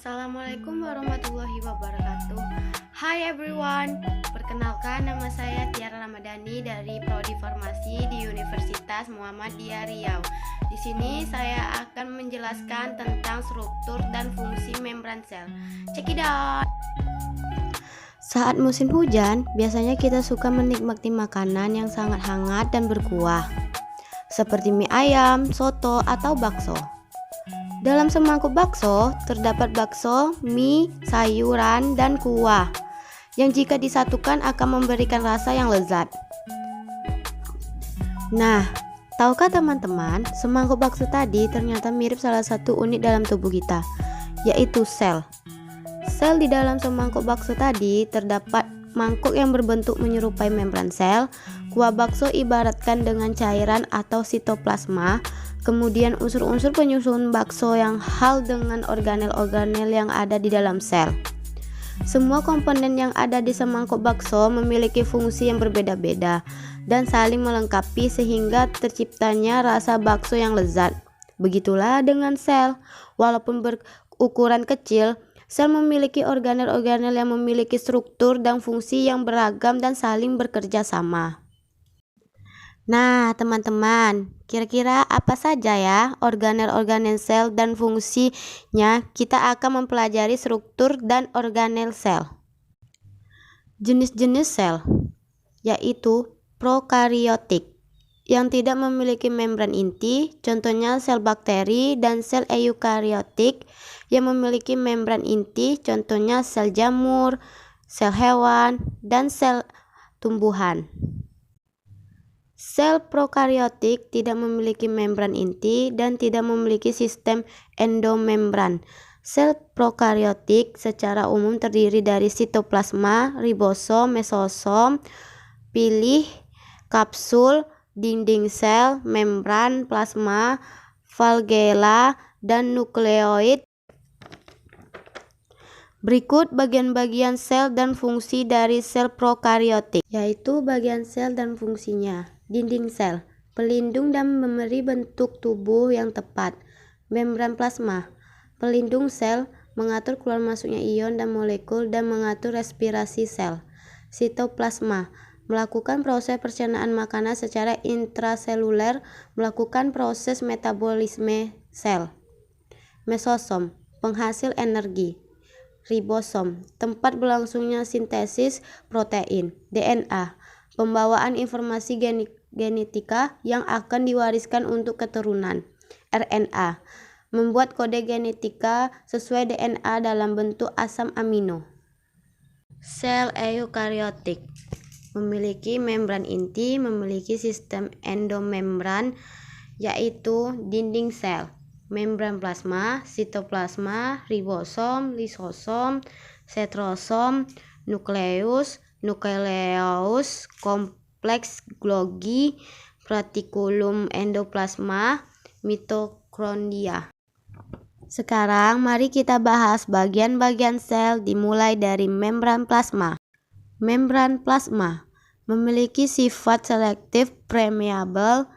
Assalamualaikum warahmatullahi wabarakatuh. Hai everyone, perkenalkan nama saya Tiara Ramadhani dari Prodi Farmasi di Universitas Muhammadiyah Riau. Di sini saya akan menjelaskan tentang struktur dan fungsi membran sel. Check it out. Saat musim hujan, biasanya kita suka menikmati makanan yang sangat hangat dan berkuah, seperti mie ayam, soto, atau bakso. Dalam semangkuk bakso, terdapat bakso, mie, sayuran, dan kuah yang jika disatukan akan memberikan rasa yang lezat. Nah, tahukah teman-teman, semangkuk bakso tadi ternyata mirip salah satu unit dalam tubuh kita, yaitu sel. Sel di dalam semangkuk bakso tadi terdapat mangkuk yang berbentuk menyerupai membran sel. Kuah bakso ibaratkan dengan cairan atau sitoplasma. Kemudian unsur-unsur penyusun bakso yang hal dengan organel-organel yang ada di dalam sel. Semua komponen yang ada di semangkuk bakso memiliki fungsi yang berbeda-beda dan saling melengkapi sehingga terciptanya rasa bakso yang lezat. Begitulah dengan sel. Walaupun berukuran kecil, sel memiliki organel-organel yang memiliki struktur dan fungsi yang beragam dan saling bekerja sama. Nah, teman-teman, kira-kira apa saja ya organel-organel sel dan fungsinya? Kita akan mempelajari struktur dan organel sel. Jenis-jenis sel yaitu prokariotik yang tidak memiliki membran inti, contohnya sel bakteri, dan sel eukariotik yang memiliki membran inti, contohnya sel jamur, sel hewan, dan sel tumbuhan. Sel prokariotik tidak memiliki membran inti dan tidak memiliki sistem endomembran. Sel prokariotik secara umum terdiri dari sitoplasma, ribosom, mesosom, pilih, kapsul, dinding sel, membran, plasma, flagella, dan nukleoid. Berikut bagian-bagian sel dan fungsi dari sel prokariotik, yaitu bagian sel dan fungsinya. Dinding sel, pelindung dan memberi bentuk tubuh yang tepat. Membran plasma, pelindung sel, mengatur keluar masuknya ion dan molekul dan mengatur respirasi sel. Sitoplasma, melakukan proses pencernaan makanan secara intraseluler, melakukan proses metabolisme sel. Mesosom, penghasil energi. Ribosom, tempat berlangsungnya sintesis protein. DNA, pembawaan informasi genetika yang akan diwariskan untuk keturunan. RNA, membuat kode genetika sesuai DNA dalam bentuk asam amino. Sel eukariotik memiliki membran inti, memiliki sistem endomembran, yaitu dinding sel, membran plasma, sitoplasma, ribosom, lisosom, setrosom, nukleus, kompleks Golgi, retikulum endoplasma, mitokondria. Sekarang mari kita bahas bagian-bagian sel dimulai dari membran plasma. Membran plasma memiliki sifat selektif permeable,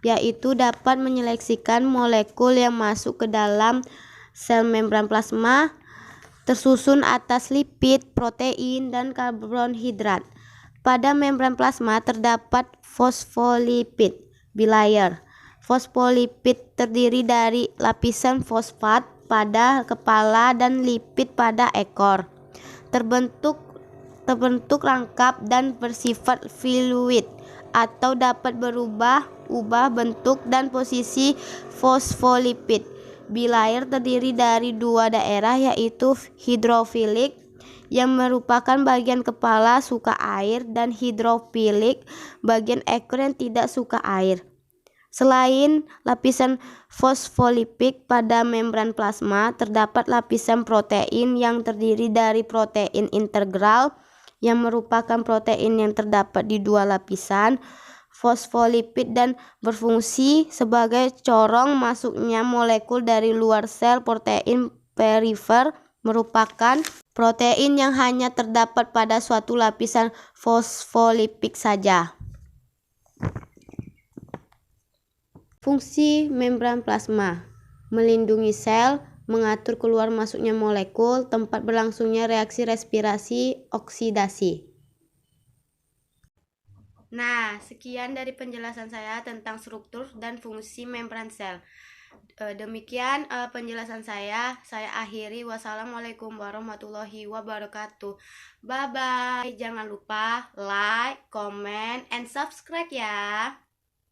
yaitu dapat menyeleksikan molekul yang masuk ke dalam sel. Membran plasma tersusun atas lipid, protein, dan karbohidrat. Pada membran plasma terdapat fosfolipid bilayer. Fosfolipid terdiri dari lapisan fosfat pada kepala dan lipid pada ekor. Terbentuk rangkap dan bersifat fluid atau dapat berubah bentuk dan posisi. Fosfolipid bilayer terdiri dari dua daerah, yaitu hidrofilik yang merupakan bagian kepala suka air dan hidrofilik bagian ekor yang tidak suka air. Selain lapisan fosfolipid pada membran plasma, terdapat lapisan protein yang terdiri dari protein integral yang merupakan protein yang terdapat di dua lapisan fosfolipid dan berfungsi sebagai corong masuknya molekul dari luar sel. Protein perifer merupakan protein yang hanya terdapat pada suatu lapisan fosfolipid saja. Fungsi membran plasma: melindungi sel, mengatur keluar masuknya molekul, tempat berlangsungnya reaksi respirasi oksidasi. Nah, sekian dari penjelasan saya tentang struktur dan fungsi membran sel. Demikian penjelasan saya. Saya akhiri. Wassalamualaikum warahmatullahi wabarakatuh. Bye bye. Jangan lupa like, comment, and subscribe ya.